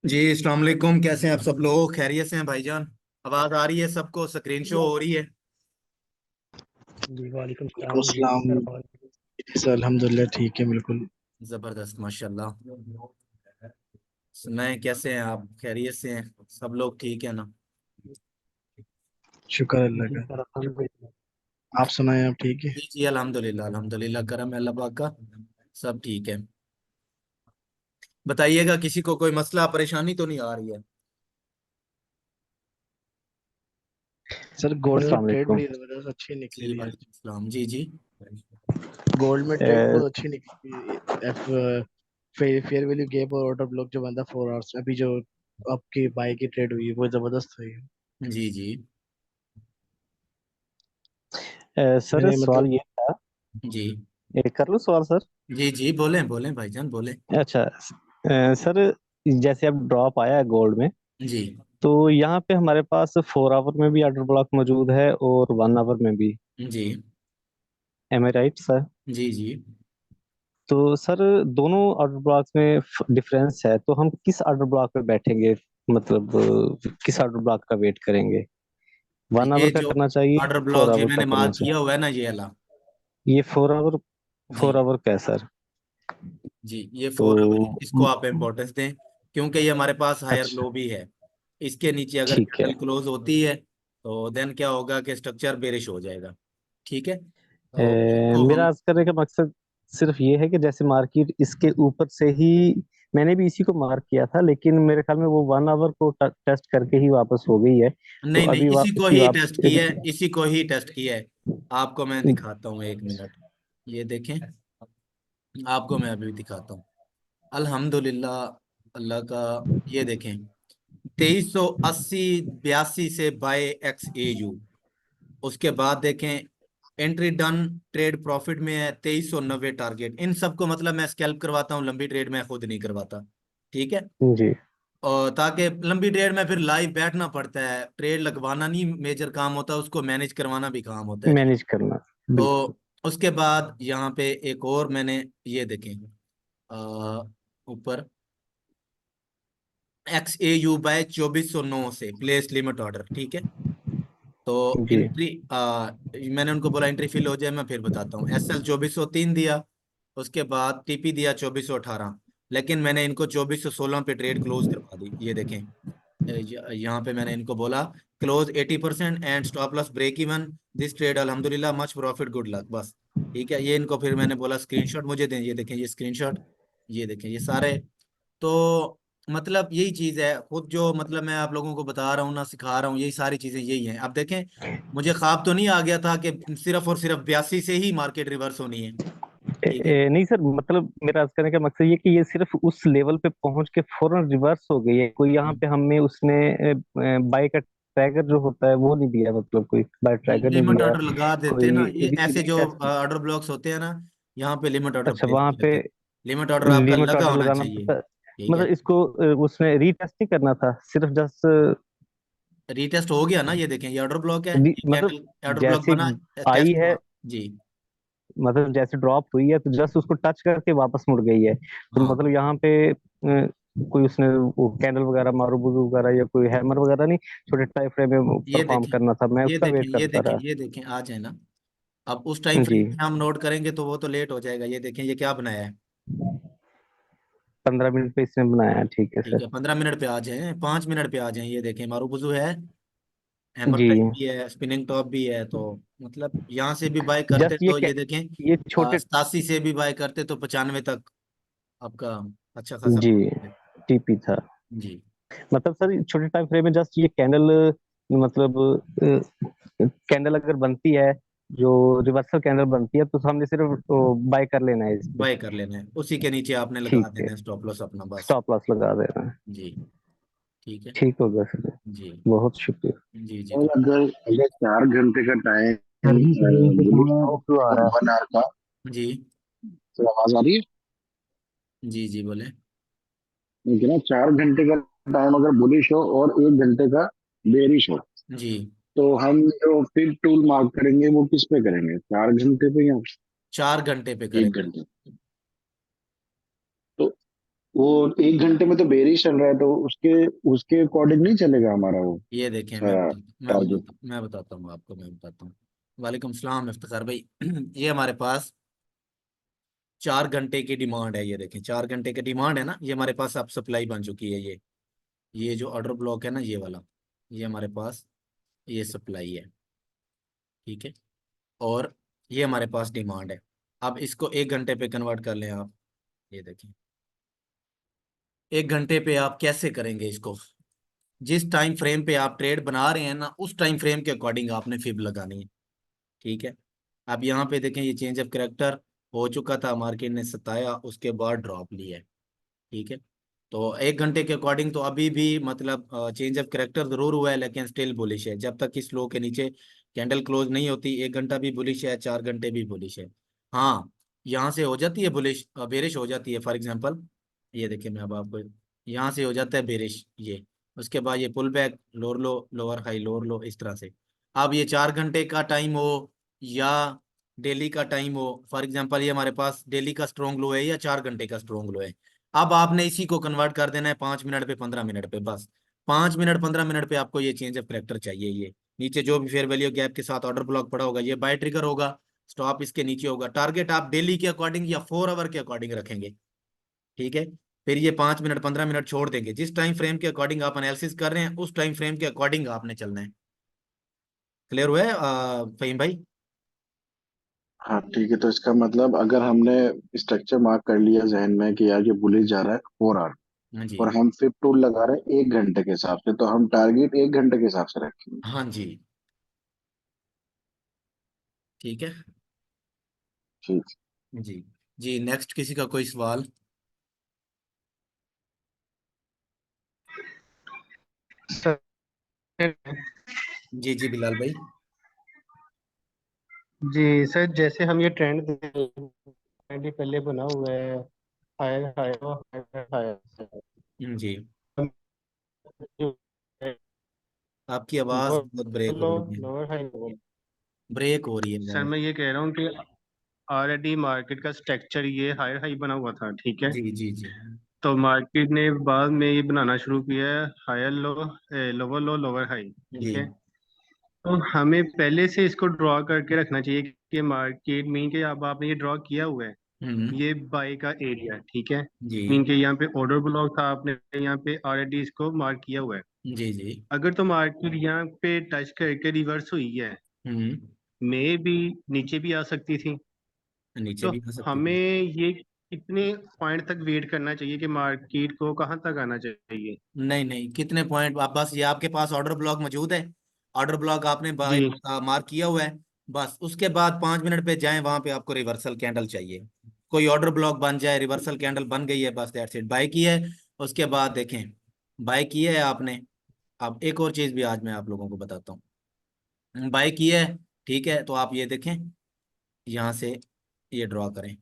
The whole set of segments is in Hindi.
जी अस्सलाम वालेकुम। कैसे हैं आप सब लोग? खैरियत से हैं भाईजान? आवाज आ रही है सबको? स्क्रीन शो हो रही है? जी, वालेकुम वालेकुम सलाम जी अस्सलाम। सर और सर अल्हम्दुलिल्लाह ठीक है बिल्कुल। जबरदस्त, माशाल्लाह। सुनाएं, कैसे हैं आप? खैरियत से हैं? सब लोग ठीक है ना? शुक्र अल्लाह जी का। सर अल्हम्दुलिल्लाह। आप सुनाएं, आप ठीक है? जी जी, अल्हम्दुलिल्लाह अल्हम्दुलिल्लाह, करम है अल्लाह पाक का। सब ठीक है। बताइएगा, किसी को कोई मसला परेशानी तो नहीं आ रही है? सर गोल्ड में अस्सलाम ट्रेड वालेकुम। बड़ी जबरदस्त अच्छी निकली जी थी आज। वालेकुम सलाम। जी जी। गोल्ड में ट्रेड ए, बहुत अच्छी निकली थी। फेयर वैल्यू गैप और ऑर्डर ब्लॉक जो बंदा 4 आवर्स में अभी जो आपकी बाई की ट्रेड हुई है वो जबरदस्त हुई है। जी जी। सर मैंने सवाल मतलब ये था। जी कर लो सवाल सर। जी जी, बोलें बोलें भाईजान, बोलें। अच्छा, सर जैसे अब ड्रॉप आया है गोल्ड में, जी तो यहाँ पे हमारे पास 4 आवर में भी ऑर्डर ब्लॉक मौजूद है और 1 आवर में भी। जी एम आई राइट सर? जी जी। तो सर दोनों ऑर्डर ब्लॉक्स में डिफरेंस है, तो हम किस ऑर्डर ब्लॉक पे बैठेंगे? मतलब किस ऑर्डर ब्लॉक का वेट करेंगे? वन ये आवर का जो करना चाहिए, ऑर्डर फोर ब्लॉक ये आवर का मैंने करना मार्क चाहिए? किया हुआ है ना, ये वाला। ये 4 आवर, फोर जी आवर का है सर। जी, ये तो 4 आवर है, इसको म, आप इम्पोर्टेंस दें, क्योंकि ये हमारे पास हायर अच्छा, लो भी है। इसके नीचे अगर ठीक है। कैंडल क्लोज होती है तो देन क्या होगा कि स्ट्रक्चर बेरिश हो जाएगा। ठीक है, तो इसको मेरा हम। आज करने का मकसद सिर्फ ये है कि जैसे मार्केट इसके ऊपर से ही, मैंने भी इसी को मार्क किया था, लेकिन मेरे ख्याल में वो 1 आवर को टेस्ट करके ही वापस हो गई है। तो नहीं नहीं, अभी इसी को इसकी ही वापस। टेस्ट किया है, इसी को ही टेस्ट किया है। आपको मैं दिखाता हूँ, 1 मिनट। ये देखें, आपको मैं अभी दिखाता हूँ। अल्हम्दुलिल्लाह, अल्लाह का। ये देखें, 2380 82 से बाय XAU। उसके बाद देखें, एंट्री डन, ट्रेड प्रॉफिट में है 2390 टारगेट। इन सबको मतलब मैं स्कैल्प करवाता हूँ, लंबी ट्रेड मैं खुद नहीं करवाता। ठीक है। जी और ताकि लंबी ट्रेड में फिर लाइव बैठना पड़ता है, ट्रेड लगवाना नहीं मेजर काम होता, उसको मैनेज करवाना भी काम होता है। ठीक। मैनेज करना, बिल्कुल। तो उसके बाद यहाँ पे एक और मैंने, ये देखें, ऊपर XAU बाय 2409 से प्लेस लिमिट ऑर्डर। ठीक है। तो जी एंट्री, मैंने उनको बोला एंट्री फिल हो जाए, मैं फिर बताता हूँ। SL 2403 दिया। उसके बाद TP दिया 2418। लेकिन मैंने इनको 2416 पे ट्रेड क्लोज करवा दी। ये देखें, यहाँ पे मैंने इनको बोला close 80% and stop loss break even this trade अल्हम्दुलिल्लाह मच प्रॉफिट गुड लक, बस। ठीक है, ये इनको फिर मैंने बोला स्क्रीनशॉट मुझे दें। ये देखें, ये स्क्रीनशॉट। ये देखें, ये सारे। तो मतलब यही चीज है, खुद जो मतलब मैं आप लोगों को बता रहा हूँ ना, सिखा रहा हूँ, यही सारी चीजें यही हैं। अब देखें, मुझे ख्वाब तो नहीं आ गया था कि सिर्फ और सिर्फ 82 से ही मार्केट रिवर्स होनी है। ठीक है। नहीं सर, मतलब मेरा आज करने का मकसद ये कि ये सिर्फ उस लेवल पे पहुंच के फौरन रिवर्स हो गई है, कोई यहाँ पे हमें उसने बाय का ट्रैगर जो होता है वो नहीं दिया, मतलब कोई बाय ट्रैगर नहीं लिमिट दिया। ऑर्डर लगा देते हैं ना, कोई ये ऐसे जो रीटेस्ट। ऑर्डर ब्लॉक्स होते हैं ना, यहाँ पे लिमिट ऑर्डर अच्छा, प्लेस वहां नहीं पे करते। लिमिट ऑर्डर आपका लिमिट लगा ऑर्डर होना लगाना चाहिए। पड़ता। ठीक मतलब है। इसको उसने रीटेस्ट नहीं करना था, सिर्फ जस्ट रीटेस्ट हो गया ना, ये देखें, ये ऑर्डर ब्लॉक है, ये मतलब कैंडल ऑर्डर ब्लॉक जैसे बना। आई टेस्ट है, हुआ। जी। मतलब जैसे ड्रॉप हुई है तो जस्ट उसको टच करके वापस मुड़ गई है। तो हाँ, मतलब यहाँ पे कोई उसने वो कैंडल वगैरह मारूबुजू वगैरह या कोई हैमर वगैरह नहीं, छोटे टाइम फ्रेम में ये परफॉर्म देखें, करना था, मैं ये उसका देखें, वेट ये करता देखें, रहा। ये देखें, आ जाए ना। अब उस टाइम जी, फ्रेम में हम नोट करेंगे तो वो तो लेट हो जाएगा। ये देखें, ये क्या बनाया है। 15 मिनट पे इसने बनाया है, ठीक है ठीक सर। है, 15 मिनट पे आ जाए, 5 मिनट पे आ जाए। ये देखें, मारूबुजू है, हैमर जी, टाइप भी है, स्पिनिंग टॉप भी है। तो मतलब यहाँ से भी बाय करते जस्ट तो ये देखें, ये छोटे। 87 से भी बाय करते तो 95 तक आपका अच्छा खासा जी, profit है। टीपी था। जी मतलब सर छोटे टाइम फ्रेम में जस्ट ये कैंडल, मतलब कैंडल अगर बनती है, जो रिवर्सल कैंडल बनती है, तो हमने सिर्फ बाय कर लेना है इस पे। बाय कर लेना है, उसी के नीचे आपने लगा ठीक है, देना है स्टॉप लॉस अपना, बस। स्टॉप लॉस लगा देना है। जी। ठीक है। ठीक हो गया सर, जी बहुत शुक्रिया। जी जी। और अगर अगर 4 घंटे का सर टाइम जी सर यहीं पे बुलिश कहाँ हो क्यों आ और रहा 1 आवर का, जी तो आवाज आ रही है? जी जी, बोले। लेकिन ना 4 घंटे का टाइम अगर बुलिश हो और 1 घंटे का बेरिश हो, जी, तो हम जो फिर टूल मार्क करेंगे वो किस पे करेंगे, 4 घंटे पे या 4 घंटे पे करें। 1 घंटे? तो वो 1 घंटे में तो बेरिश चल रहा है, तो उसके उसके अकॉर्डिंग नहीं चलेगा हमारा वो ये देखें, सारा टारगेट। मैं बताता हूँ आपको, मैं बताता हूँ। वालेकुम सलाम इफ्तिखार भाई। ये हमारे पास 4 घंटे की डिमांड है, ये देखें 4 घंटे की डिमांड है ना, ये हमारे पास अब सप्लाई बन चुकी है। ये जो ऑर्डर ब्लॉक है ना, ये वाला, ये हमारे पास ये सप्लाई है, ठीक है। और ये हमारे पास डिमांड है। अब इसको 1 घंटे पे कन्वर्ट कर लें आप। ये देखें 1 घंटे पे आप कैसे करेंगे इसको। जिस टाइम फ्रेम पे आप ट्रेड बना रहे हैं ना, उस टाइम फ्रेम के अकॉर्डिंग आपने फिब लगानी है, ठीक है। अब यहाँ पे देखें, ये चेंज ऑफ करेक्टर हो चुका था, मार्केट ने सताया, उसके बाद ड्रॉप लिया है, ठीक है। तो 1 घंटे के अकॉर्डिंग तो अभी भी मतलब चेंज ऑफ करेक्टर जरूर हुआ है, लेकिन स्टिल बुलिश है। जब तक इस लो के नीचे कैंडल क्लोज नहीं होती, 1 घंटा भी बुलिश है, 4 घंटे भी बुलिश है। हाँ, यहाँ से हो जाती है बुलिश, बेरिश हो जाती है। फॉर एग्जांपल ये देखिए, मैं अब आपको, यहाँ से हो जाता है बेरिश ये, उसके बाद ये pull back, lower low lower high lower low, इस तरह से। अब ये 4 घंटे का टाइम हो या डेली का टाइम हो, फॉर एग्जांपल ये हमारे पास डेली का स्ट्रॉन्ग लो है या 4 घंटे का स्ट्रॉन्ग लो है। अब आपने इसी को कन्वर्ट कर देना है 5 मिनट पे, 15 मिनट पे, बस 5 मिनट 15 मिनट पे आपको ये चेंज ऑफ करेक्टर चाहिए। ये नीचे जो भी फेयर वैल्यू गैप के साथ ऑर्डर ब्लॉक पड़ा होगा, ये बाय ट्रिगर होगा, स्टॉप इसके नीचे होगा। टारगेट आप डेली के अकॉर्डिंग या 4 आवर के अकॉर्डिंग रखेंगे, ठीक है। फिर ये 5 मिनट 15 मिनट छोड़ देंगे। जिस टाइम फ्रेम के अकॉर्डिंग आप एनालिसिस कर रहे हैं, उस टाइम फ्रेम के अकॉर्डिंग आपने चलना है। क्लियर हुआ है फहीम भाई? हाँ ठीक है, तो इसका मतलब अगर हमने स्ट्रक्चर मार्क कर लिया जहन में कि यार ये बुलिश जा रहा है 4 आवर, हाँ जी, और हम फिप टूल लगा रहे हैं 1 घंटे के हिसाब से, तो हम टारगेट 1 घंटे के हिसाब से रखेंगे। हाँ जी, ठीक है ठीक। जी। जी नेक्स्ट किसी का कोई सवाल? सर जी जी बिलाल भाई। जी सर, जैसे हम ये ट्रेंड ट्रेंड पहले बना हुआ है, हायर हायर हायर हायर, जी, हम जो आपकी आवाज बहुत ब्रेक हो लो रही है, लोअर हाई लोअर। ब्रेक हो रही है सर आवाज। मैं ये कह रहा हूँ कि ऑलरेडी मार्केट का स्ट्रक्चर ये हायर हाई बना हुआ था, ठीक है। जी जी जी तो मार्केट ने बाद में ये बनाना शुरू किया है higher low, lower low lower high, जी। ठीक है। तो हमें पहले से इसको ड्रॉ करके रखना चाहिए कि मार्केट मीन के अब आपने ये ड्रॉ किया हुआ है, हम्म। ये बाय का एरिया, ठीक है। जी मीन के यहाँ पे ऑर्डर ब्लॉक था, आपने यहाँ पे ऑलरेडी इसको मार्क किया हुआ है। जी जी। अगर तो मार्केट यहाँ पे टच करके रिवर्स हुई है, हम्म। मे भी नीचे भी आ सकती थी। नीचे तो भी आ सकती हमें थी। ये कितने पॉइंट तक वेट करना चाहिए कि मार्केट को कहाँ तक आना चाहिए? नहीं नहीं, कितने पॉइंट आप, बस ये आपके पास ऑर्डर ब्लॉक मौजूद है, ऑर्डर ब्लॉक आपने बाय जी मार्क किया हुआ है, बस उसके बाद 5 मिनट पे जाएं, वहां पे आपको रिवर्सल कैंडल चाहिए। कोई ऑर्डर ब्लॉक बन जाए, रिवर्सल कैंडल बन गई है, बस दैट्स इट, बाय की है। उसके बाद देखें, बाय की है आपने। अब एक और चीज भी आज मैं आप लोगों को बताता हूँ, बाय की है, ठीक है। तो आप ये देखें, यहाँ से ये ड्रॉ करें,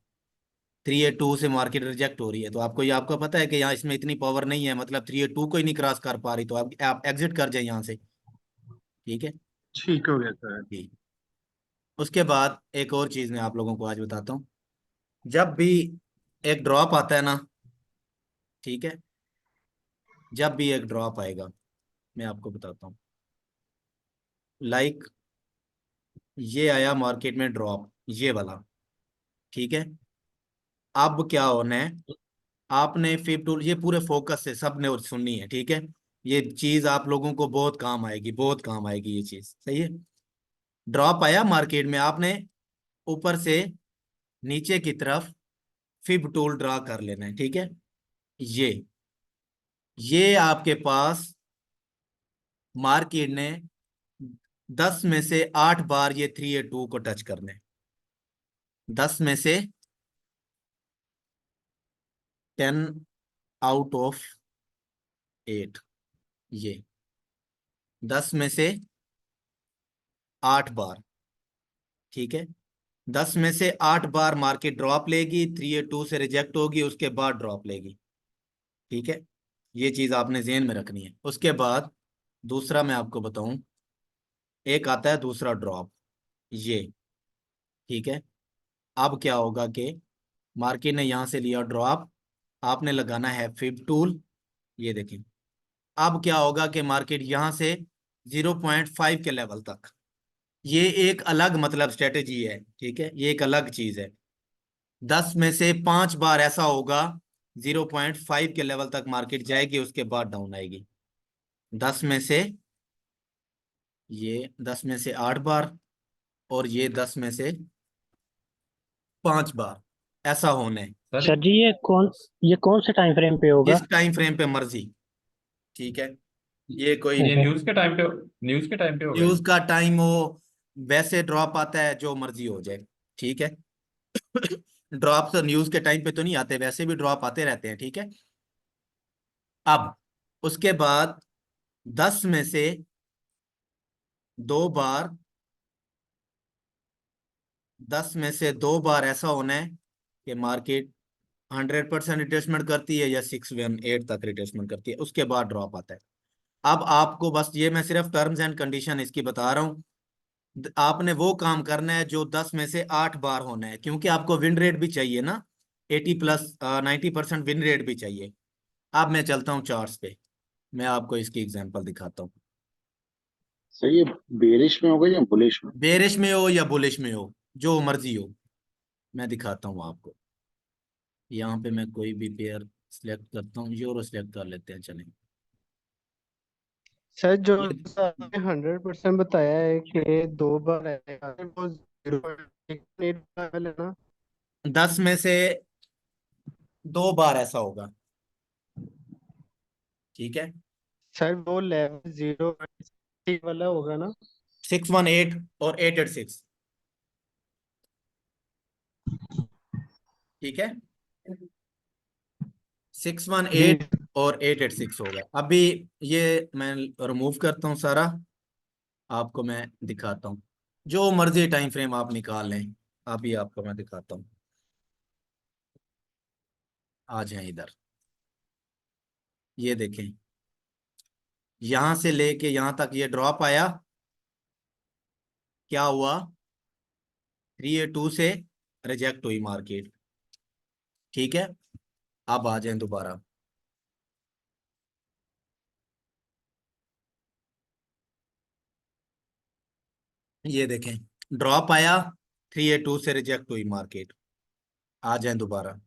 382 से मार्केट रिजेक्ट हो रही है, तो आपको ये, आपको पता है कि यहाँ इसमें इतनी पावर नहीं है, मतलब 382 को ही नहीं क्रॉस कर पा रही, तो आप एग्जिट कर जाए यहाँ से, ठीक है ठीक हो गया सर। जी। उसके बाद एक और चीज मैं आप लोगों को आज बताता हूँ। जब भी एक ड्रॉप आता है ना, ठीक है, जब भी एक ड्रॉप आएगा, मैं आपको बताता हूँ, लाइक ये आया मार्केट में ड्रॉप, ये वाला, ठीक है। अब क्या होना है, आपने फिफ्थ टूल, ये पूरे फोकस से सबने और सुननी है, ठीक है। ये चीज आप लोगों को बहुत काम आएगी, बहुत काम आएगी ये चीज, सही है। ड्रॉप आया मार्केट में, आपने ऊपर से नीचे की तरफ फिब टूल ड्रा कर लेना है, ठीक है। ये आपके पास मार्केट ने 10 में से 8 बार ये 382 को टच करने, 10 में से 10 आउट ऑफ 8, ये 10 में से 8 बार, ठीक है। 10 में से 8 बार मार्केट ड्रॉप लेगी, 382 से रिजेक्ट होगी, उसके बाद ड्रॉप लेगी, ठीक है। ये चीज आपने जेन में रखनी है। उसके बाद दूसरा मैं आपको बताऊं, एक आता है दूसरा ड्रॉप, ये, ठीक है। अब क्या होगा कि मार्केट ने यहां से लिया ड्रॉप, आपने लगाना है फिब टूल। ये देखें, अब क्या होगा कि मार्केट यहां से 0.5 के लेवल तक, ये एक अलग मतलब स्ट्रेटेजी है, ठीक है, ये एक अलग चीज है। 10 में से 5 बार ऐसा होगा 0.5 के लेवल तक मार्केट जाएगी, उसके बाद डाउन आएगी। 10 में से, ये 10 में से 8 बार, और ये 10 में से 5 बार ऐसा होना है। सर सर जी ये कौन से टाइम फ्रेम पे होगा? जिस टाइम फ्रेम पे मर्जी, ठीक है, ये कोई ये न्यूज के टाइम पे, न्यूज के टाइम पे होगा ये? न्यूज का टाइम हो, वैसे ड्रॉप आता है जो मर्जी हो जाए, ठीक है। ड्रॉप तो न्यूज के टाइम पे तो नहीं आते, वैसे भी ड्रॉप आते रहते हैं, ठीक है। अब उसके बाद 10 में से 2 बार, 10 में से 2 बार ऐसा होना है कि मार्केट 100% रिट्रेसमेंट करती है या 618 तक रिट्रेसमेंट करती है, उसके बाद ड्रॉप आता है। अब आपको बस ये, मैं सिर्फ टर्म्स एंड कंडीशन इसकी बता रहा हूँ, आपने वो काम करना है जो 10 में से 8 बार होना है, क्योंकि आपको विन रेट भी चाहिए ना, 80+ 90% विन रेट भी चाहिए। अब मैं चलता हूँ चार्ट्स पे, मैं आपको इसकी एग्जांपल दिखाता हूँ। सही है, बेरिश में होगा या बुलिश में? बेरिश में हो या बुलिश में हो, जो मर्जी हो, मैं दिखाता हूँ आपको। यहाँ पे मैं कोई भी पेयर सिलेक्ट करता हूँ, यूरो सिलेक्ट कर लेते हैं, चलें। सर जो ये आपने 100% बताया है कि 2 बार आएगा, वो 0.8 लेवल है ना? 10 में से 2 बार ऐसा होगा, ठीक है। सर वो लेवल 0.8 वाला होगा ना? 618 और 886, ठीक है। सिक्स वन जी एट और 886 होगा। अभी ये मैं रिमूव करता हूँ सारा, आपको मैं दिखाता हूँ, जो मर्जी टाइम फ्रेम आप निकाल लें। अभी आपको मैं दिखाता हूँ, आ जाए इधर, ये देखें, यहां से लेके यहां तक ये ड्रॉप आया, क्या हुआ, 3A2 से रिजेक्ट हुई मार्केट, ठीक है। अब आ जाए दोबारा, ये देखें, ड्रॉप आया, 3A2 से रिजेक्ट हुई मार्केट। आ जाए दोबारा,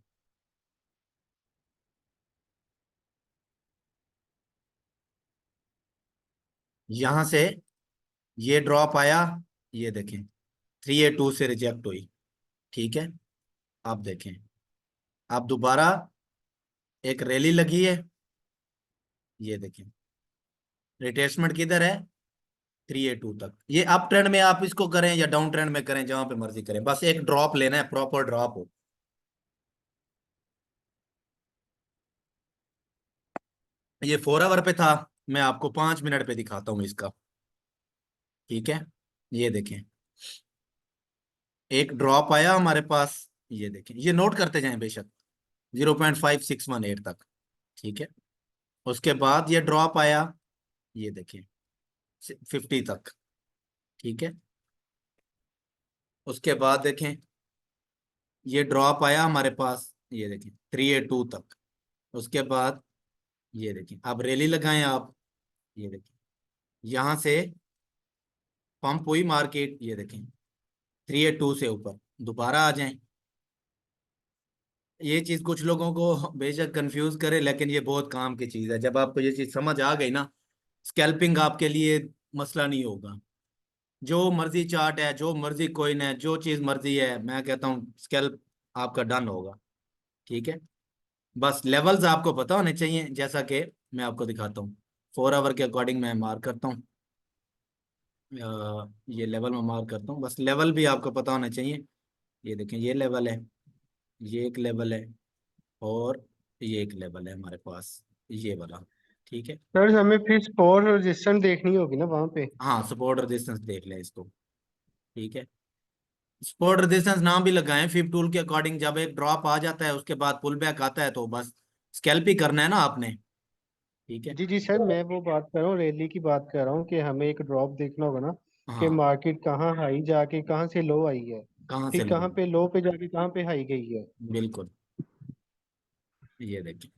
यहां से ये ड्रॉप आया, ये देखें, 3A2 से रिजेक्ट हुई, ठीक है। आप देखें, अब दोबारा एक रैली लगी है, ये देखें, रिट्रेसमेंट किधर है, 3A2 तक। ये अप ट्रेंड में आप इसको करें या डाउन ट्रेंड में करें, जहां पे मर्जी करें, बस एक ड्रॉप लेना है, प्रॉपर ड्रॉप हो। ये 4 आवर पे था, मैं आपको 5 मिनट पे दिखाता हूँ इसका, ठीक है। ये देखें, एक ड्रॉप आया हमारे पास, ये देखें, ये नोट करते जाएं बेशक, 0.5618 तक, ठीक है। उसके बाद ये ड्रॉप आया, ये देखें, 50 तक, ठीक है। उसके बाद देखें, ये ड्रॉप आया हमारे पास, ये देखें, 3A2 तक। उसके बाद ये देखें, अब रैली लगाएं आप, ये देखें, यहां से पंप हुई मार्केट, ये देखें, 3A2 से ऊपर दोबारा आ जाएं। ये चीज कुछ लोगों को बेशक कंफ्यूज करे, लेकिन ये बहुत काम की चीज है। जब आपको ये चीज समझ आ गई ना, स्कैल्पिंग आपके लिए मसला नहीं होगा। जो मर्जी चार्ट है, जो मर्जी कोइन है, जो चीज मर्जी है, मैं कहता हूँ स्कैल्प आपका डन होगा, ठीक है। बस लेवल्स आपको पता होने चाहिए, जैसा कि मैं आपको दिखाता हूँ। 4 आवर के अकॉर्डिंग मैं मार्क करता हूँ, ये लेवल में मार्क करता हूँ, बस लेवल भी आपको पता होना चाहिए। ये देखें, ये लेवल है, ये एक लेवल है, और ये एक लेवल है हमारे पास, ये वाला, ठीक है। सर हमें फिर सपोर्ट रेजिस्टेंस देखनी होगी ना वहां पे? हाँ, सपोर्ट रेजिस्टेंस देख लें इसको, ठीक है। सपोर्ट रेजिस्टेंस नाम भी लगाएं फिब टूल के अकॉर्डिंग। जब एक ड्रॉप आ जाता है, उसके बाद पुल बैक आता है, तो बस स्कैल्प ही करना है ना आपने, ठीक है। जी सर, मैं वो बात कर रहा हूँ, रैली की बात कर रहा हूँ कि हमें एक ड्रॉप देखना होगा ना कि हाँ, मार्केट कहाँ हाई जाके कहाँ से लो आई है, कहाँ से फिर लो, कहाँ पे लो पे जाके कहाँ पे हाई गई है। बिल्कुल। ये देखिए,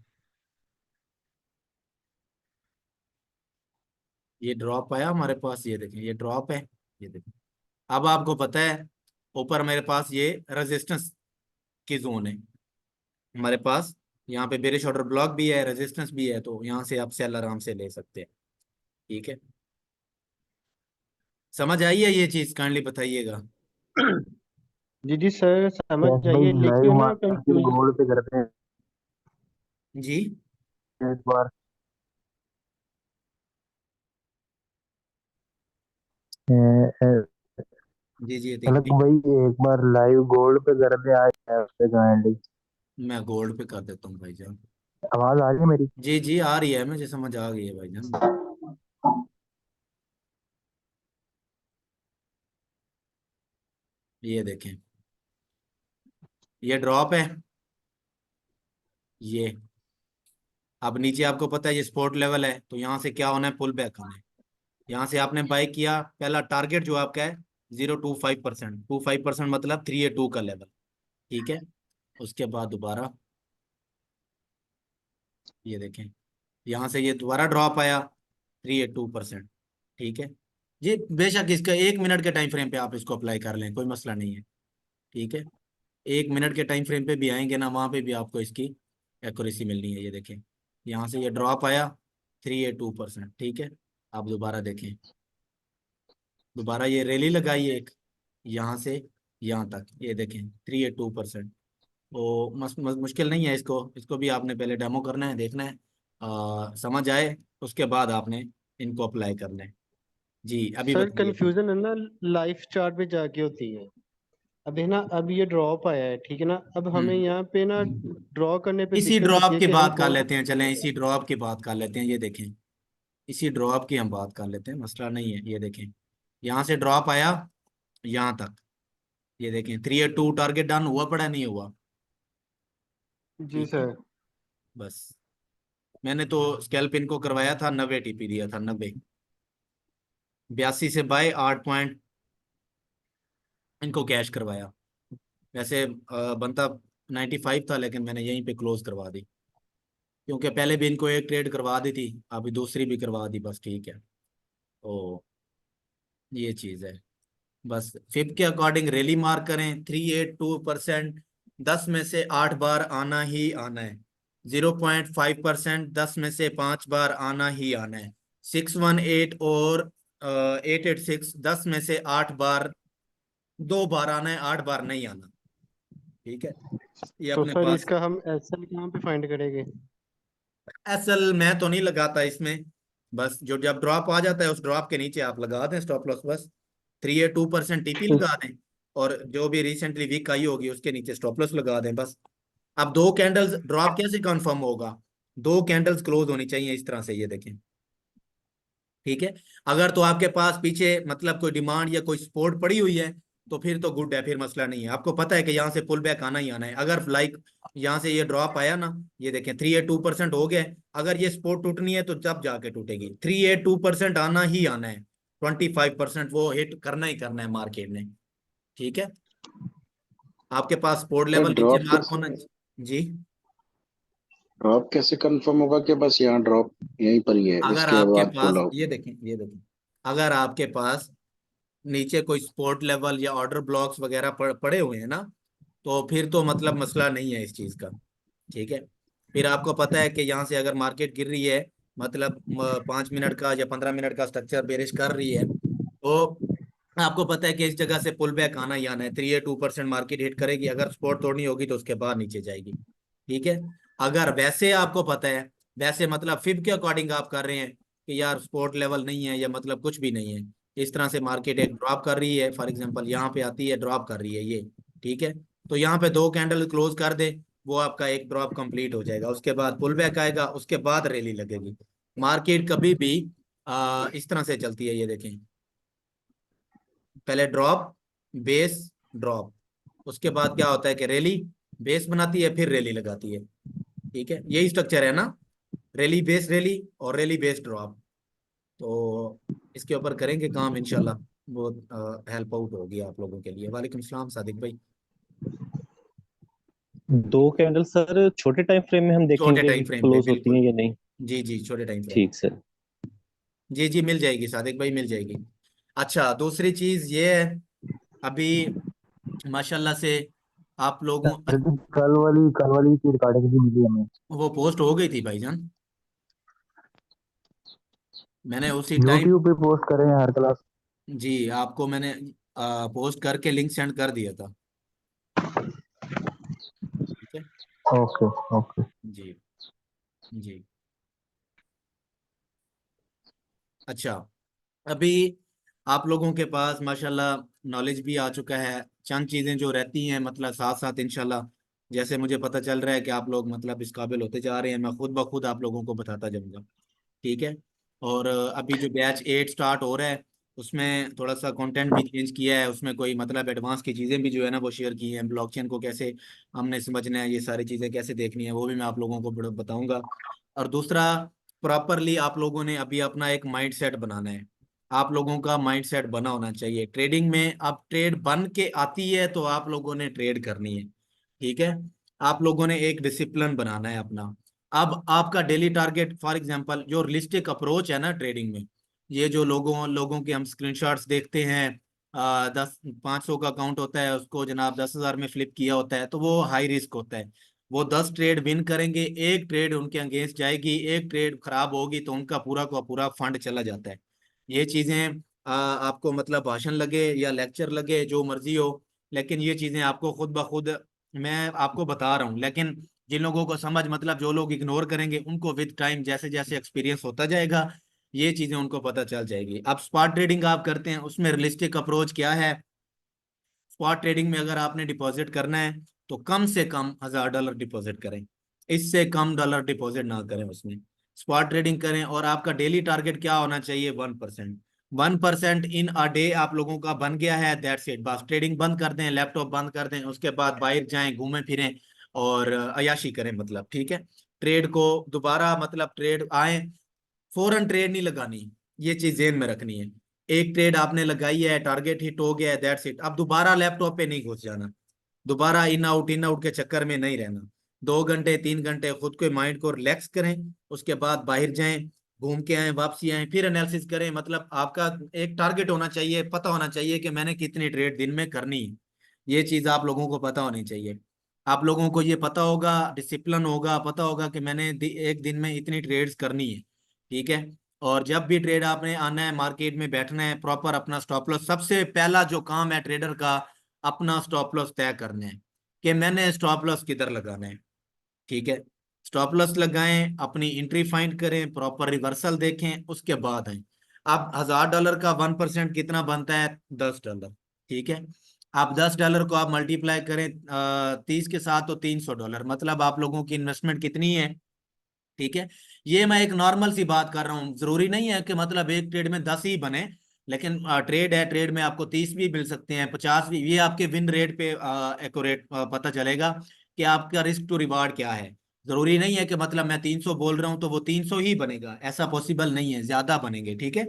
ये ड्रॉप आया हमारे पास, ये देखिए ये ड्रॉप है, ये देखिए। अब आपको पता है ऊपर मेरे पास ये रेजिस्टेंस की जोन है हमारे पास, यहाँ पे बेरिश ऑर्डर ब्लॉक भी है, रेजिस्टेंस भी है, तो यहाँ से आप सेल आराम से ले सकते हैं। ठीक है, समझ आई है ये चीज, काइंडली बताइएगा। जी जी सर, समझ यस भाई, जाइए, लाइव लेकिन ना मार्केट कंफ्यूज। गोल्ड पे करते हैं जी एक बार। अ, अ, जी जी अलग देखिए, भाई, एक बार लाइव गोल्ड पे करते हैं आज पे काइंडली। मैं गोल्ड पे कर देता हूँ भाईजान। आवाज आ रही है मेरी? जी जी आ रही है, मुझे समझ आ गई है भाईजान। ये देखें, ये ड्रॉप है, ये अब नीचे आपको पता है ये सपोर्ट लेवल है, तो यहाँ से क्या होना है, पुल बैक होना है। यहाँ से आपने बाय किया, पहला टारगेट जो आपका है 0.25%, 25% मतलब 382 का लेवल। ठीक है, उसके बाद दोबारा ये देखें, यहाँ से ये दोबारा ड्रॉप आया 382%। ठीक है, ये बेशक इसका 1 मिनट के टाइम फ्रेम पे आप इसको अप्लाई कर लें, कोई मसला नहीं है। ठीक है, 1 मिनट के टाइम फ्रेम पे भी आएंगे ना, वहां पे भी आपको इसकी एक्यूरेसी मिलनी है। ये देखें, यहाँ से ये ड्रॉप आया 382%। ठीक है, आप दोबारा देखें, दोबारा ये रैली लगाई एक, यहाँ से यहाँ तक, ये देखें 382%। तो मुश्किल नहीं है, इसको इसको भी आपने पहले डेमो करना है, देखना है, समझ आए उसके बाद आपने इनको अप्लाई करना है। जी अभी सर बताइए। कंफ्यूजन है ना, लाइफ चार्ट पे जाके होती है। अब है ना, अब ये ड्रॉप आया है, ठीक है ना, अब हमें यहाँ पे ना हम्म, ड्रॉ करने पे इसी दिक्कत होती ड्रॉप है की कि हम बात कर कौन। लेते हैं, चलें इसी ड्रॉप की बात कर लेते हैं। ये देखें, इसी ड्रॉप की हम बात कर लेते हैं, मसला नहीं है। ये देखें, यहाँ से ड्रॉप आया यहाँ तक, ये देखें 382 टारगेट डन हुआ पड़ा नहीं हुआ। जी ठीक है, सर। बस मैंने तो स्कैल्प इनको करवाया था, 90 टीपी दिया था, 90, 82 से बाय 8 पॉइंट इनको कैश करवाया। वैसे बनता 95 था, लेकिन मैंने यहीं पे क्लोज करवा दी, क्योंकि पहले भी इनको एक ट्रेड करवा दी थी, अभी दूसरी भी करवा दी, बस ठीक है। तो ये चीज़ है, बस फिब के अकॉर्डिंग रैली मार्क करें 382%, 10 में से 8 बार आना ही आना है। 0.5%, 10 में से 5 बार आना ही आना है। 618 और 886, 10 में से 8 बार, 2 बार आना है, 8 बार नहीं आना। ठीक है, ये तो अपने सर पास। इसका हम एसएल कहाँ पे फाइंड करेंगे? एसएल मैं तो नहीं लगाता इसमें, बस जो जब ड्रॉप आ जाता है उस ड्रॉप के नीचे आप लगा दें स्टॉप लॉस, बस 3 या 2% टीपी लगा दें, और जो भी रिसेंटली वीक आई होगी उसके नीचे स्टॉप लॉस लगा दें बस। अब दो कैंडल्स ड्रॉप कैसे कंफर्म होगा, दो कैंडल्स क्लोज होनी चाहिए इस तरह से, ये देखें। ठीक है, अगर तो आपके पास पीछे मतलब कोई डिमांड या कोई सपोर्ट पड़ी हुई है, तो फिर तो गुड है, फिर मसला नहीं है। आपको पता है कि यहाँ से पुल बैक आना ही आना है। अगर लाइक यहाँ से ये ड्रॉप आया ना, ये देखें 382% हो गया, अगर ये सपोर्ट टूटनी है तो जब जाके टूटेगी, 382% आना ही आना है, 25% वो हिट करना ही करना है मार्केट ने। ठीक है, आपके पास सपोर्ट सर लेवल नीचे ड्रॉप मार्क कैसे, होना। जी, ड्रॉप कैसे कंफर्म होगा कि बस यहाँ ड्रॉप यहीं पर ही है, अगर इसके आपके बाद पुल पास आउट? ये देखें, ये देखें, अगर आपके पास नीचे कोई सपोर्ट लेवल या ऑर्डर ब्लॉक्स वगैरह पड़े हुए हैं ना, तो फिर तो मतलब मसला नहीं है इस चीज का। ठीक है, फिर आपको पता है कि यहाँ से अगर मार्केट गिर रही है, मतलब 5 मिनट का या 15 मिनट का स्ट्रक्चर बेरिश कर रही है, तो आपको पता है कि इस जगह से पुल बैक आना ही आना है, 3 या 2% मार्केट हिट करेगी, अगर सपोर्ट तोड़नी होगी तो उसके बाद नीचे जाएगी। ठीक है, अगर वैसे आपको पता है, वैसे मतलब फिब के अकॉर्डिंग आप कर रहे हैं कि यार सपोर्ट लेवल नहीं है या मतलब कुछ भी नहीं है, इस तरह से मार्केट एक ड्रॉप कर रही है, फॉर एग्जांपल यहाँ पे आती है ड्रॉप कर रही है ये। ठीक है, तो यहाँ पे दो कैंडल क्लोज कर दे, वो आपका एक ड्रॉप कंप्लीट हो जाएगा, उसके बाद पुल बैक आएगा, उसके बाद रैली लगेगी। मार्केट कभी भी इस तरह से चलती है, ये देखें, पहले ड्रॉप, बेस, ड्रॉप, उसके बाद क्या होता है कि रैली, बेस बनाती है फिर रैली लगाती है। ठीक है, यही स्ट्रक्चर है ना, रैली बेस रैली और रैली बेस ड्रॉप। तो इसके ऊपर करेंगे काम इंशाल्लाह, बहुत हेल्प आउट होगी आप लोगों के लिए। वालेकुम सलाम सादिक भाई। दो कैंडल सर छोटे टाइम फ्रेम में हम छोटे देखेंगे टाइम कि फ्रेम पे क्लोज होती बिल्कुल। हैं या नहीं। जी जी, छोटे टाइम फ्रेम। ठीक सर। जी जी, मिल जाएगी सादिक भाई, मिल जाएगी। अच्छा, दूसरी चीज ये है, अभी माशाल्लाह से आप लोगों, कल वाली की रिकॉर्डिंग भी मिली हमें। वो पोस्ट हो गई थी भाईजान, मैंने उसी टाइम, यूट्यूब पे पोस्ट करें हर क्लास। जी आपको मैंने पोस्ट करके लिंक सेंड कर दिया था। ठीक है। Okay okay. जी जी। अच्छा, अभी आप लोगों के पास माशाल्लाह नॉलेज भी आ चुका है, चंद चीज़ें जो रहती हैं मतलब साथ साथ इंशाल्लाह, जैसे मुझे पता चल रहा है कि आप लोग मतलब इस काबिल होते जा रहे हैं, मैं खुद ब खुद आप लोगों को बताता जाऊंगा। ठीक है। और अभी जो बैच 8 स्टार्ट हो रहा है, उसमें थोड़ा सा कंटेंट भी चेंज किया है, उसमें कोई मतलब एडवांस की चीज़ें भी जो है ना वो शेयर की हैं, ब्लॉकचेन को कैसे हमने समझना है, ये सारी चीज़ें कैसे देखनी है, वो भी मैं आप लोगों को बताऊंगा। और दूसरा, प्रॉपरली आप लोगों ने अभी अपना एक माइंड सेट बनाना है, आप लोगों का माइंड सेट बना होना चाहिए ट्रेडिंग में। अब ट्रेड बन के आती है तो आप लोगों ने ट्रेड करनी है। ठीक है। आप लोगों ने एक डिसिप्लिन बनाना है अपना। अब आपका डेली टारगेट, फॉर एग्जांपल जो रियलिस्टिक अप्रोच है ना ट्रेडिंग में, ये जो लोगों लोगों के हम स्क्रीनशॉट्स देखते हैं, 500 का अकाउंट होता है, उसको जनाब 10,000 में फ्लिप किया होता है, तो वो हाई रिस्क होता है। वो 10 ट्रेड विन करेंगे, एक ट्रेड उनके अगेंस्ट जाएगी, एक ट्रेड खराब होगी तो उनका पूरा का पूरा फंड चला जाता है। ये चीजें आपको मतलब भाषण लगे या लेक्चर लगे जो मर्जी हो, लेकिन ये चीजें आपको खुद ब खुद मैं आपको बता रहा हूँ, लेकिन जिन लोगों को समझ मतलब जो लोग इग्नोर करेंगे उनको विद टाइम जैसे जैसे एक्सपीरियंस होता जाएगा ये चीजें उनको पता चल जाएगी। अब स्पॉट ट्रेडिंग आप करते हैं, उसमें रियलिस्टिक अप्रोच क्या है? स्पॉट ट्रेडिंग में अगर आपने डिपॉजिट करना है तो कम से कम $1,000 डिपॉजिट करें, इससे कम डॉलर डिपॉजिट ना करें उसमें, स्पॉट ट्रेडिंग करें। और आपका डेली टारगेट क्या होना चाहिए? 1%। 1% इन अ डे आप लोगों का बन गया है, दैट्स इट। बस ट्रेडिंग बंद कर दें, लैपटॉप बंद कर दें, उसके बाद बाहर जाएं, घूमें फिरें और अयाशी करें मतलब। ठीक है। ट्रेड को दोबारा मतलब ट्रेड आए, फौरन ट्रेड नहीं लगानी, ये चीज जेन में रखनी है। एक ट्रेड आपने लगाई है, टारगेट हिट हो गया है, दैट्स इट। अब दोबारा लैपटॉप पे नहीं घुस जाना, दोबारा इन आउट के चक्कर में नहीं रहना। 2 घंटे 3 घंटे खुद के माइंड को रिलैक्स करें, उसके बाद बाहर जाएं, घूम के आए, वापसी आए, फिर एनालिसिस करें। मतलब आपका एक टारगेट होना चाहिए, पता होना चाहिए कि मैंने कितनी ट्रेड दिन में करनी है, ये चीज आप लोगों को पता होनी चाहिए। आप लोगों को ये पता होगा, डिसिप्लिन होगा, पता होगा कि मैंने एक दिन में इतनी ट्रेड्स करनी है। ठीक है। और जब भी ट्रेड आपने आना है, मार्केट में बैठना है, प्रॉपर अपना स्टॉप लॉस, सबसे पहला जो काम है ट्रेडर का, अपना स्टॉप लॉस तय करना है कि मैंने स्टॉप लॉस किधर लगाना है। ठीक है। स्टॉप लॉस लगाएं, अपनी एंट्री फाइंड करें, प्रॉपर रिवर्सल देखें, उसके बाद आए। अब $1,000 का 1% कितना बनता है? $10। ठीक है। आप $10 को आप मल्टीप्लाई करें 30 के साथ तो $300, मतलब आप लोगों की इन्वेस्टमेंट कितनी है? ठीक है। ये मैं एक नॉर्मल सी बात कर रहा हूँ, जरूरी नहीं है कि मतलब एक ट्रेड में 10 ही बने, लेकिन ट्रेड है, ट्रेड में आपको 30 भी मिल सकते हैं, 50 भी। ये आपके विन रेट पे एक्यूरेट पता चलेगा कि आपका रिस्क टू रिवार्ड क्या है। जरूरी नहीं है कि मतलब मैं 300 बोल रहा हूँ तो वो 300 ही बनेगा, ऐसा पॉसिबल नहीं है, ज्यादा बनेंगे। ठीक है।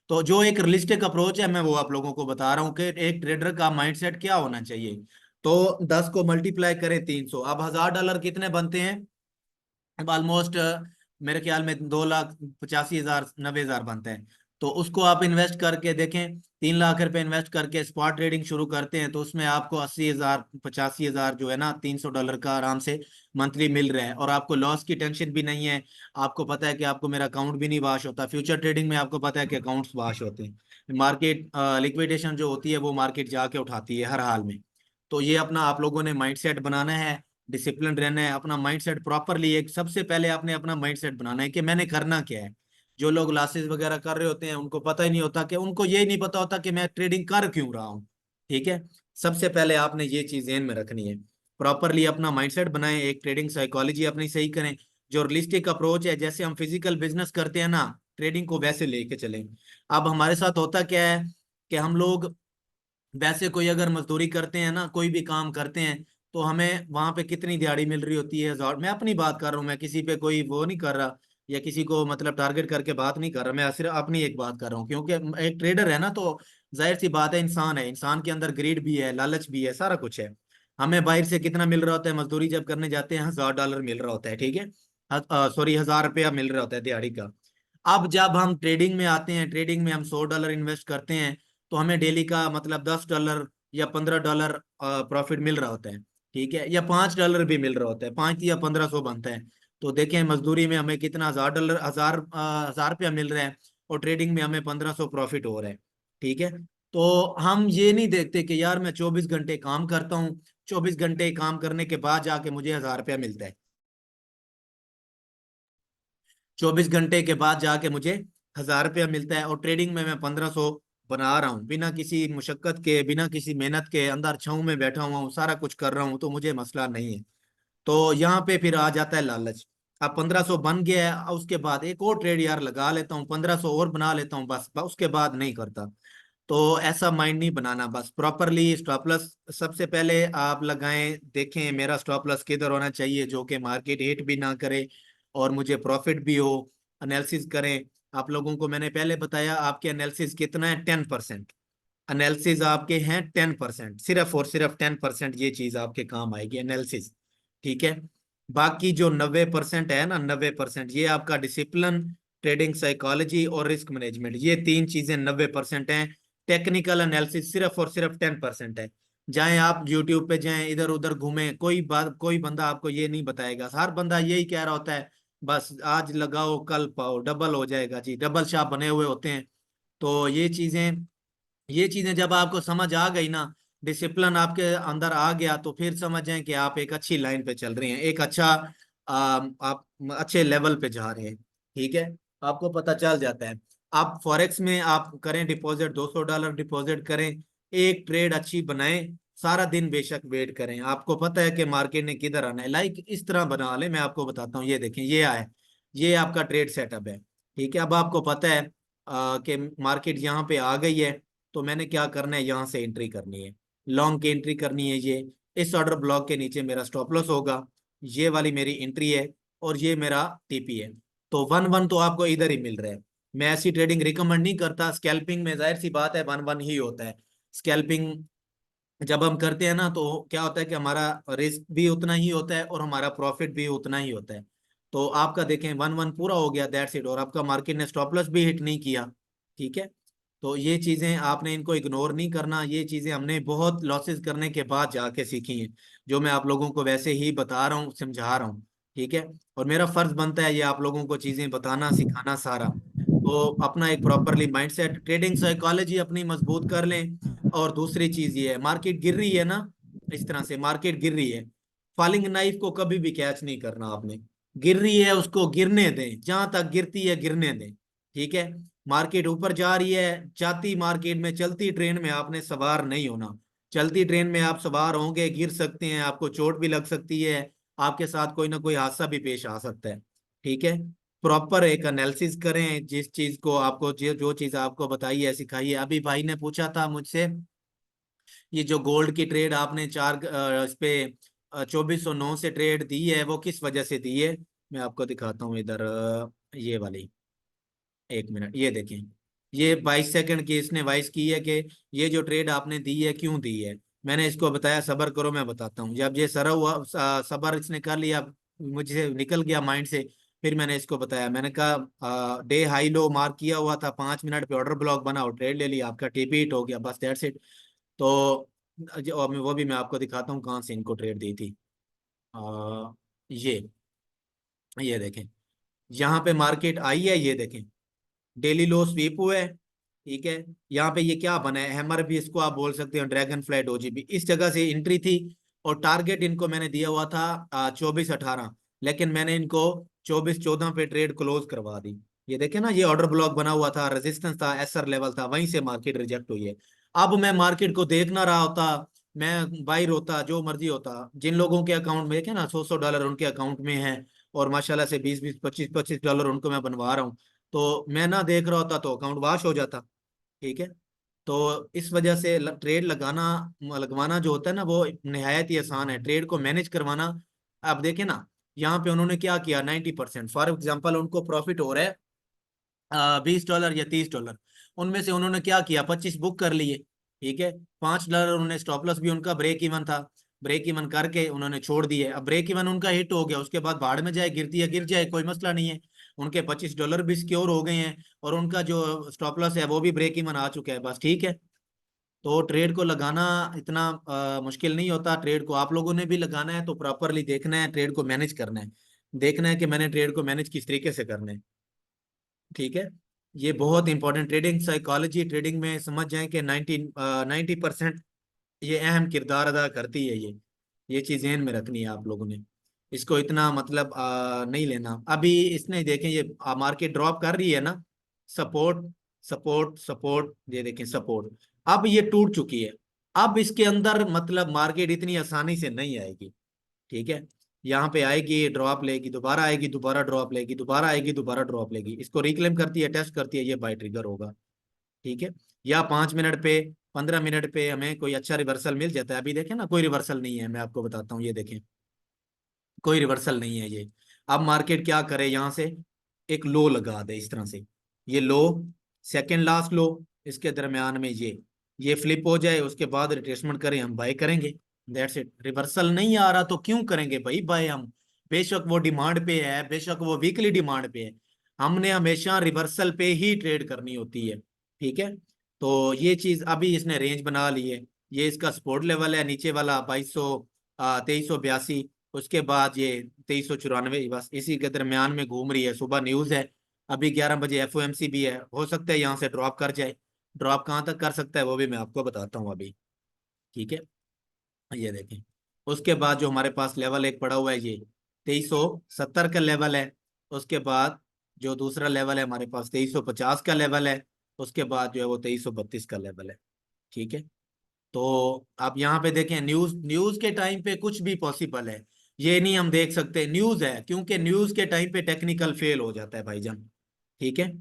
तो जो एक रियलिस्टिक अप्रोच है मैं वो आप लोगों को बता रहा हूँ कि एक ट्रेडर का माइंडसेट क्या होना चाहिए। तो 10 को मल्टीप्लाई करें 300, अब $1,000 कितने बनते हैं? अब ऑलमोस्ट मेरे ख्याल में 2,85,000 90,000 बनते हैं। तो उसको आप इन्वेस्ट करके देखें, 3 लाख रुपए इन्वेस्ट करके स्पॉट ट्रेडिंग शुरू करते हैं तो उसमें आपको 80,000 85,000 जो है ना $300 का आराम से मंथली मिल रहा है, और आपको लॉस की टेंशन भी नहीं है। आपको पता है कि आपको मेरा अकाउंट भी नहीं वाश होता, फ्यूचर ट्रेडिंग में आपको पता है कि अकाउंट्स वाश होते हैं, मार्केट लिक्विडेशन जो होती है वो मार्केट जाके उठाती है हर हाल में। तो ये अपना आप लोगों ने माइंडसेट बनाना है, डिसिप्लिन रहना है, अपना माइंडसेट प्रॉपरली, एक सबसे पहले आपने अपना माइंडसेट बनाना है कि मैंने करना क्या है। जो लोग क्लासेस वगैरह कर रहे होते हैं उनको पता ही नहीं होता, कि उनको ये नहीं पता होता कि मैं ट्रेडिंग कर क्यों रहा हूँ। ठीक है। सबसे पहले आपने ये चीज ध्यान में रखनी है, प्रॉपरली अपना माइंडसेट बनाएं, एक ट्रेडिंग साइकोलॉजी अपनी सही करें, जो रियलिस्टिक अप्रोच है, जैसे हम फिजिकल बिजनेस करते हैं ना, ट्रेडिंग को वैसे लेके चलें। अब हमारे साथ होता क्या है कि हम लोग वैसे कोई अगर मजदूरी करते हैं ना, कोई भी काम करते हैं, तो हमें वहां पे कितनी दिहाड़ी मिल रही होती है? 1,000। मैं अपनी बात कर रहा हूँ, मैं किसी पे कोई वो नहीं कर रहा, या किसी को मतलब टारगेट करके बात नहीं कर रहा, मैं सिर्फ अपनी एक बात कर रहा हूँ, क्योंकि एक ट्रेडर है ना, तो जाहिर सी बात है, इंसान है, इंसान के अंदर ग्रीड भी है, लालच भी है, सारा कुछ है। हमें बाहर से कितना मिल रहा होता है, मजदूरी जब करने जाते हैं $1000 मिल रहा होता है, ठीक है, सॉरी $1000 मिल रहा होता है दिहाड़ी का। अब जब हम ट्रेडिंग में आते हैं, ट्रेडिंग में हम $100 इन्वेस्ट करते हैं, तो हमें डेली का मतलब $10 या $15 प्रॉफिट मिल रहा होता है, ठीक है, या $5 भी मिल रहा होता है, 5 या 1500 बनता है। तो देखें मजदूरी में हमें कितना $1000 हजार रुपया मिल रहा है, और ट्रेडिंग में हमें 1500 प्रॉफिट हो रहा है, ठीक है। तो हम ये नहीं देखते कि यार मैं 24 घंटे काम करता हूँ, 24 घंटे काम करने के बाद जाके मुझे $1000 मिलता है, 24 घंटे के बाद जाके मुझे $1000 मिलता है, और ट्रेडिंग में मैं 1500 बना रहा हूँ, बिना किसी मुशक्कत के, बिना किसी मेहनत के, अंदर छाऊं में बैठा हुआ हूँ, सारा कुछ कर रहा हूँ, तो मुझे मसला नहीं है। तो यहाँ पे फिर आ जाता है लालच। अब 1500 बन गया है, अब उसके बाद एक और ट्रेड यार लगा लेता हूँ, 1500 और बना लेता हूँ, बस उसके बाद नहीं करता। तो ऐसा माइंड नहीं बनाना, बस प्रॉपरली स्टॉप लॉस सबसे पहले आप लगाएं, देखें मेरा स्टॉप लॉस किधर होना चाहिए, जो कि मार्केट हिट भी ना करे और मुझे प्रॉफिट भी हो। एनालिसिस करें। आप लोगों को मैंने पहले बताया आपके एनालिसिस कितना है, 10%। एनालिसिस आपके हैं 10%, सिर्फ और सिर्फ 10% ये चीज आपके काम आएगी, एनालिसिस, ठीक है। बाकी जो 90% है ना, 90% ये आपका डिसिप्लिन, ट्रेडिंग साइकोलॉजी और रिस्क मैनेजमेंट, ये तीन चीजें 90% हैं। टेक्निकल एनालिसिस सिर्फ और सिर्फ 10% है। जाएं आप यूट्यूब पे, जाएं इधर उधर घूमें, कोई बंदा आपको ये नहीं बताएगा। हर बंदा यही कह रहा होता है, बस आज लगाओ कल पाओ, डबल हो जाएगा जी, डबल शाप बने हुए होते हैं। तो ये चीजें जब आपको समझ आ गई ना, डिसिप्लिन आपके अंदर आ गया, तो फिर समझ जाएं कि आप एक अच्छी लाइन पे चल रहे हैं, एक अच्छा आप अच्छे लेवल पे जा रहे हैं, ठीक है। आपको पता चल जाता है। आप फॉरेक्स में आप करें डिपॉजिट, $200 डिपॉजिट करें, एक ट्रेड अच्छी बनाएं, सारा दिन बेशक वेट करें, आपको पता है कि मार्केट ने किधर आना है। लाइक इस तरह बना ले, मैं आपको बताता हूँ, ये देखें ये आए, ये आपका ट्रेड सेटअप है, ठीक है। अब आपको पता है कि मार्केट यहाँ पे आ गई है, तो मैंने क्या करना है, यहाँ से एंट्री करनी है, लॉन्ग की एंट्री करनी है। ये इस ऑर्डर ब्लॉक के नीचे मेरा स्टॉप लॉस होगा, ये वाली मेरी एंट्री है, और ये मेरा टीपी है। तो 1-1 तो आपको इधर ही मिल रहा है। मैं ऐसी ट्रेडिंग रिकमेंड नहीं करता। स्कैल्पिंग में जाहिर सी बात है 1-1 ही होता है। स्कैल्पिंग जब हम करते हैं ना, तो क्या होता है कि हमारा रिस्क भी उतना ही होता है और हमारा प्रॉफिट भी उतना ही होता है। तो आपका देखें 1-1 पूरा हो गया, दैट्स इट, और आपका मार्केट ने स्टॉप लॉस भी हिट नहीं किया, ठीक है। तो ये चीजें आपने इनको इग्नोर नहीं करना, ये चीजें हमने बहुत लॉसेस करने के बाद जाके सीखी हैं, जो मैं आप लोगों को वैसे ही बता रहा हूँ, समझा रहा हूँ, ठीक है। और मेरा फर्ज बनता है ये आप लोगों को चीजें बताना, सिखाना सारा। तो अपना एक प्रॉपरली माइंडसेट, ट्रेडिंग साइकोलॉजी अपनी मजबूत कर लें। और दूसरी चीज ये है, मार्केट गिर रही है ना, इस तरह से मार्केट गिर रही है, फॉलिंग नाइफ को कभी भी कैच नहीं करना आपने। गिर रही है उसको गिरने दें, जहां तक गिरती है गिरने दें, ठीक है। मार्केट ऊपर जा रही है, जाती मार्केट में, चलती ट्रेन में आपने सवार नहीं होना। चलती ट्रेन में आप सवार होंगे, गिर सकते हैं, आपको चोट भी लग सकती है, आपके साथ कोई ना कोई हादसा भी पेश आ सकता है, ठीक है। प्रॉपर एक एनालिसिस करें, जिस चीज को आपको जो चीज आपको बताई है, सिखाई है। अभी भाई ने पूछा था मुझसे, ये जो गोल्ड की ट्रेड आपने इस पे 2409 से ट्रेड दी है, वो किस वजह से दी है, मैं आपको दिखाता हूँ इधर, ये वाली, एक मिनट, ये देखें, ये 22 सेकंड की इसने वाइस की है कि ये जो ट्रेड आपने दी है क्यों दी है। मैंने इसको बताया सबर करो, मैं बताता हूँ। जब ये सरा हुआ, सबर इसने कर लिया, मुझे निकल गया माइंड से, फिर मैंने इसको बताया, मैंने कहा डे हाई लो मार्क किया हुआ था, 5 मिनट पे ऑर्डर ब्लॉक बना और ट्रेड ले लिया, आपका टीपी हिट हो गया, बस दैट्स इट। तो वो भी मैं आपको दिखाता हूँ कहाँ से इनको ट्रेड दी थी। आ, ये देखें, यहाँ पे मार्केट आई है, ये देखें, डेली लो स्वीप हुए है, ठीक है। यहाँ पे ये क्या बना है, हैमर भी इसको आप बोल सकते हो, ड्रैगन फ्लाई डोजी भी, इस जगह से एंट्री थी। और टारगेट इनको मैंने दिया हुआ था 24-18, लेकिन मैंने इनको 24-14 पे ट्रेड क्लोज करवा दी। ये देखे ना, ये ऑर्डर ब्लॉक बना हुआ था, रेजिस्टेंस था, एसआर लेवल था, वहीं से मार्केट रिजेक्ट हुई है। अब मैं मार्केट को देख ना रहा होता, मैं बाहर होता, जो मर्जी होता, जिन लोगों के अकाउंट में देखे ना $100 उनके अकाउंट में है, और माशाल्लाह से 20-20 25-25 डॉलर उनको मैं बनवा रहा हूँ, तो मैं ना देख रहा होता तो अकाउंट वाश हो जाता, ठीक है। तो इस वजह से ट्रेड लगवाना जो होता है ना, वो निहायत ही आसान है, ट्रेड को मैनेज करवाना। आप देखें ना, यहाँ पे उन्होंने क्या किया, 90%, फॉर एग्जाम्पल उनको प्रॉफिट हो रहा है $20 या $30, उनमें से उन्होंने क्या किया, 25 बुक कर लिए, ठीक है। $5 उन्होंने स्टॉप लॉस भी उनका ब्रेक इवन था, ब्रेक इवन करके उन्होंने छोड़ दिए। अब ब्रेक इवन उनका हिट हो गया, उसके बाद भाड़ में जाए, गिरती है गिर जाए, कोई मसला नहीं है। उनके $25 भी सिक्योर हो गए हैं, और उनका जो स्टॉप लॉस है वो भी ब्रेक इवन आ चुका है, बस ठीक है। तो ट्रेड को लगाना इतना मुश्किल नहीं होता। ट्रेड को आप लोगों ने भी लगाना है तो प्रॉपरली देखना है, ट्रेड को मैनेज करना है, देखना है कि मैंने ट्रेड को मैनेज किस तरीके से करना है, ठीक है। ये बहुत इंपॉर्टेंट ट्रेडिंग साइकोलॉजी, ट्रेडिंग में समझ जाए कि 90% ये अहम किरदार अदा करती है। ये चीज ध्यान में रखनी है आप लोगों ने, इसको इतना मतलब नहीं लेना। अभी इसने देखें ये मार्केट ड्रॉप कर रही है ना, सपोर्ट सपोर्ट सपोर्ट, ये देखें सपोर्ट, अब ये टूट चुकी है। अब इसके अंदर मतलब मार्केट इतनी आसानी से नहीं आएगी, ठीक है। यहाँ पे आएगी, ड्रॉप लेगी, दोबारा आएगी, दोबारा ड्रॉप लेगी, दोबारा आएगी, दोबारा ड्रॉप लेगी, इसको रिक्लेम करती है, टेस्ट करती है, ये बाय ट्रिगर होगा, ठीक है। या 5 मिनट पे 15 मिनट पे हमें कोई अच्छा रिवर्सल मिल जाता है। अभी देखें ना, कोई रिवर्सल नहीं है, मैं आपको बताता हूँ, ये देखें कोई रिवर्सल नहीं है ये। अब मार्केट क्या करे, यहाँ से एक लो लगा दे इस तरह से, ये लो, सेकंड लास्ट लो, इसके दरमियान में ये फ्लिप हो जाए, उसके बाद रिट्रेसमेंट करें, हम बाय करेंगे, दैट्स इट। रिवर्सल नहीं आ रहा तो क्यों करेंगे भाई बाय हम, बेशक वो डिमांड पे है, बेशक वो वीकली डिमांड पे है, हमने हमेशा रिवर्सल पे ही ट्रेड करनी होती है, ठीक है। तो ये चीज अभी इसने रेंज बना ली है, ये इसका सपोर्ट लेवल है नीचे वाला 2382, उसके बाद ये 2394, बस इसी के दरमियान में घूम रही है। सुबह न्यूज है, अभी 11 बजे एफओएमसी भी है, हो सकता है यहाँ से ड्रॉप कर जाए, ड्रॉप कहाँ तक कर सकता है वो भी मैं आपको बताता हूँ अभी, ठीक है। ये देखें, उसके बाद जो हमारे पास लेवल एक पड़ा हुआ है ये 2370 का लेवल है, उसके बाद जो दूसरा लेवल है हमारे पास 2350 का लेवल है, उसके बाद जो है वो 2332 का लेवल है, ठीक है। तो आप यहाँ पे देखें, न्यूज न्यूज के टाइम पे कुछ भी पॉसिबल है, ये नहीं हम देख सकते न्यूज है, क्योंकि न्यूज के टाइम पे टेक्निकल फेल हो जाता है भाईजान, ठीक है।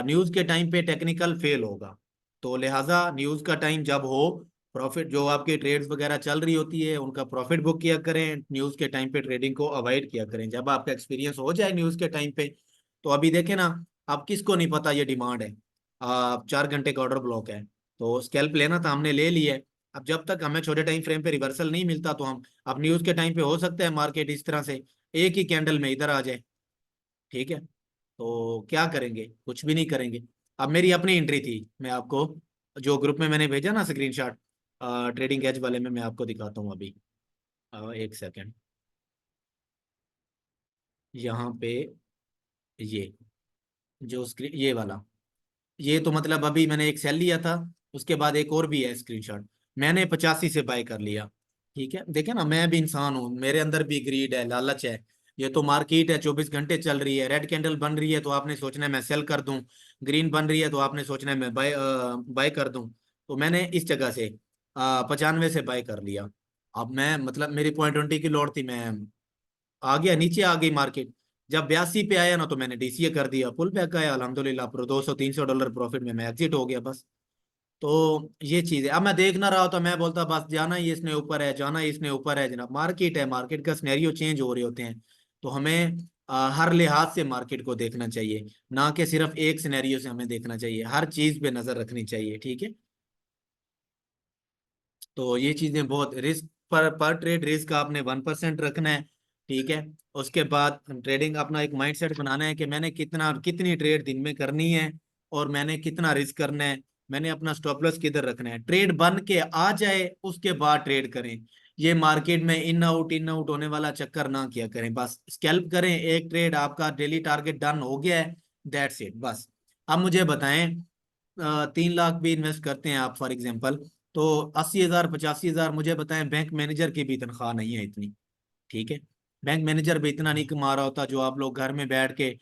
न्यूज के टाइम पे टेक्निकल फेल होगा, तो लिहाजा न्यूज का टाइम जब हो, प्रॉफिट जो आपकी ट्रेड्स वगैरह चल रही होती है उनका प्रॉफिट बुक किया करें, न्यूज के टाइम पे ट्रेडिंग को अवॉइड किया करें, जब आपका एक्सपीरियंस हो जाए न्यूज के टाइम पे। तो अभी देखें ना, आप किसको नहीं पता ये डिमांड है, 4 घंटे का ऑर्डर ब्लॉक है, तो स्कैल्प लेना था, हमने ले लिया है। अब जब तक हमें छोटे टाइम फ्रेम पे रिवर्सल नहीं मिलता तो हम, अब न्यूज के टाइम पे हो सकता है मार्केट इस तरह से एक ही कैंडल में इधर आ जाए, ठीक है। तो क्या करेंगे, कुछ भी नहीं करेंगे। अब मेरी अपनी एंट्री थी, मैं आपको जो ग्रुप में मैंने भेजा ना स्क्रीनशॉट, ट्रेडिंग एज वाले में मैं आपको दिखाता हूँ अभी, एक सेकेंड। यहाँ पे ये जो स्क्रीन ये वाला, ये तो मतलब अभी मैंने एक सेल लिया था, उसके बाद एक और भी है स्क्रीनशॉट, मैंने 85 से बाय कर लिया, ठीक है। देखे ना, मैं भी इंसान हूँ, मेरे अंदर भी ग्रीड है, लालच है। ये तो मार्केट है, 24 घंटे चल रही है, रेड कैंडल बन रही है तो आपने सोचना है मैं सेल कर दूं, ग्रीन बन रही है तो आपने सोचना है मैं बाय बाय कर दूं। तो मैंने इस जगह से 95 से बाय कर लिया। अब मैं मतलब मेरी 0.20 की लॉट थी, मैं आ गया, नीचे आ गई मार्केट, जब 82 पे आया ना तो मैंने डीसीए कर दिया, पुल बैक आया अल्हम्दुलिल्लाह, पर $200-300 प्रॉफिट में मैं एग्जिट हो गया बस। तो ये चीज है। अब मैं देख ना रहा होता, मैं बोलता बस जाना ही इसने ऊपर है, जाना ही इसने ऊपर है, जनाब मार्केट है, मार्केट का सिनेरियो चेंज हो रहे होते हैं, तो हमें हर लिहाज से मार्केट को देखना चाहिए, ना कि सिर्फ एक सिनेरियो से हमें देखना चाहिए, हर चीज पे नजर रखनी चाहिए, ठीक है। तो ये चीजें बहुत रिस्क, पर ट्रेड रिस्क आपने 1% रखना है, ठीक है। उसके बाद ट्रेडिंग अपना एक माइंडसेट बनाना है कि मैंने कितनी ट्रेड दिन में करनी है, और मैंने कितना रिस्क करना है, मैंने अपना स्टॉप लॉस किधर रखना है, ट्रेड बन के आ जाए उसके बाद ट्रेड करें। ये मार्केट में इन आउट होने वाला चक्कर ना किया करें, बस स्कैल्प करें, एक ट्रेड आपका डेली टारगेट डन हो गया है, दैट्स इट बस। अब मुझे बताएं, 3 लाख भी इन्वेस्ट करते हैं आप फॉर एग्जांपल, तो 80,000 85,000, मुझे बताएं बैंक मैनेजर की भी तनख्वाह नहीं है इतनी, ठीक है। बैंक मैनेजर भी इतना नहीं कमा रहा होता जो आप लोग घर में बैठ के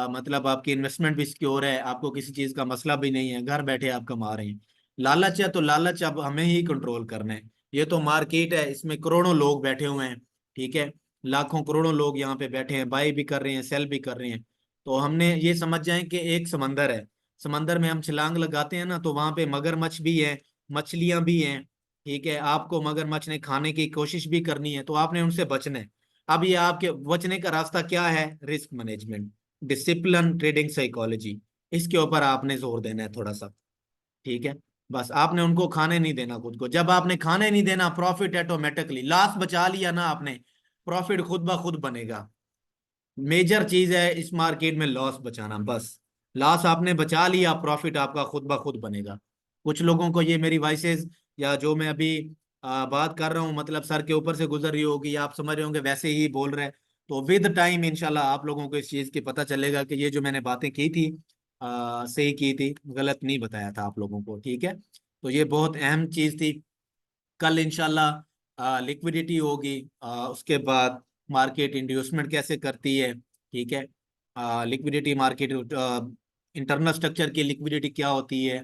मतलब आपकी इन्वेस्टमेंट भी सिक्योर है, आपको किसी चीज का मसला भी नहीं है, घर बैठे आप कमा रहे हैं। लालच है तो लालच अब हमें ही कंट्रोल करना है। ये तो मार्केट है, इसमें करोड़ों लोग बैठे हुए हैं, ठीक है, लाखों करोड़ों लोग यहाँ पे बैठे हैं, बाई भी कर रहे हैं, सेल भी कर रहे हैं। तो हमने ये समझ जाए कि एक समंदर है, समंदर में हम छलांग लगाते हैं ना, तो वहां पे मगरमच्छ भी है, मछलियां भी हैं, ठीक है। आपको मगरमच्छ ने खाने की कोशिश भी करनी है तो आपने उनसे बचना है। अब ये आपके बचने का रास्ता क्या है, risk management, discipline, trading psychology, इसके ऊपर आपने जोर देना है थोड़ा सा, ठीक है। बस आपने उनको खाने नहीं देना खुद को। जब आपने खाने नहीं देना, प्रॉफिट ऑटोमेटिकली, लॉस बचा लिया ना आपने, प्रॉफिट खुद ब खुद बनेगा। मेजर चीज है इस मार्केट में लॉस बचाना, बस लॉस आपने बचा लिया, प्रॉफिट आपका खुद ब खुद बनेगा। कुछ लोगों को ये मेरी वॉइसेस या जो मैं अभी बात कर रहा हूँ मतलब सर के ऊपर से गुजर रही होगी, आप समझ रहे होंगे वैसे ही बोल रहे हैं। तो विद टाइम इंशाल्लाह आप लोगों को इस चीज की पता चलेगा कि ये जो मैंने बातें की थी सही की थी, गलत नहीं बताया था आप लोगों को, ठीक है। तो ये बहुत अहम चीज थी। कल इंशाल्लाह लिक्विडिटी होगी, उसके बाद मार्केट इंड्यूसमेंट कैसे करती है, ठीक है। लिक्विडिटी मार्केट, इंटरनल स्ट्रक्चर की लिक्विडिटी क्या होती है,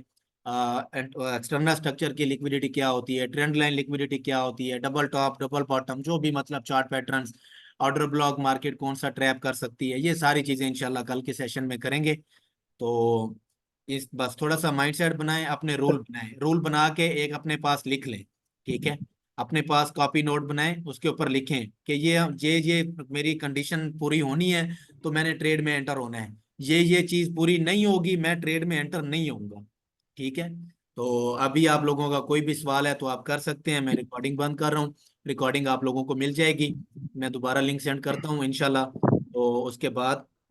एक्सटर्नल स्ट्रक्चर की लिक्विडिटी क्या होती है, ट्रेंड लाइन लिक्विडिटी क्या होती है, डबल टॉप डबल बॉटम जो भी मतलब chart patterns, order block market कौन सा ट्रैप कर सकती है, ये सारी चीजें इंशाल्लाह कल के सेशन में करेंगे। तो इस बस थोड़ा सा माइंडसेट बनाएं, अपने रूल बनाएं, रूल बना के एक अपने पास लिख लें, ठीक है। अपने पास कॉपी नोट बनाएं, उसके ऊपर लिखें कि ये मेरी कंडीशन पूरी होनी है तो मैंने ट्रेड में एंटर होना है, ये चीज पूरी नहीं होगी मैं ट्रेड में एंटर नहीं होऊंगा, ठीक है। तो अभी आप लोगों का कोई भी सवाल है तो आप कर सकते हैं, मैं रिकॉर्डिंग बंद कर रहा हूँ, रिकॉर्डिंग आप लोगों को मिल जाएगी, मैं दोबारा लिंक सेंड करता हूँ इंशाल्लाह। तो उसके बाद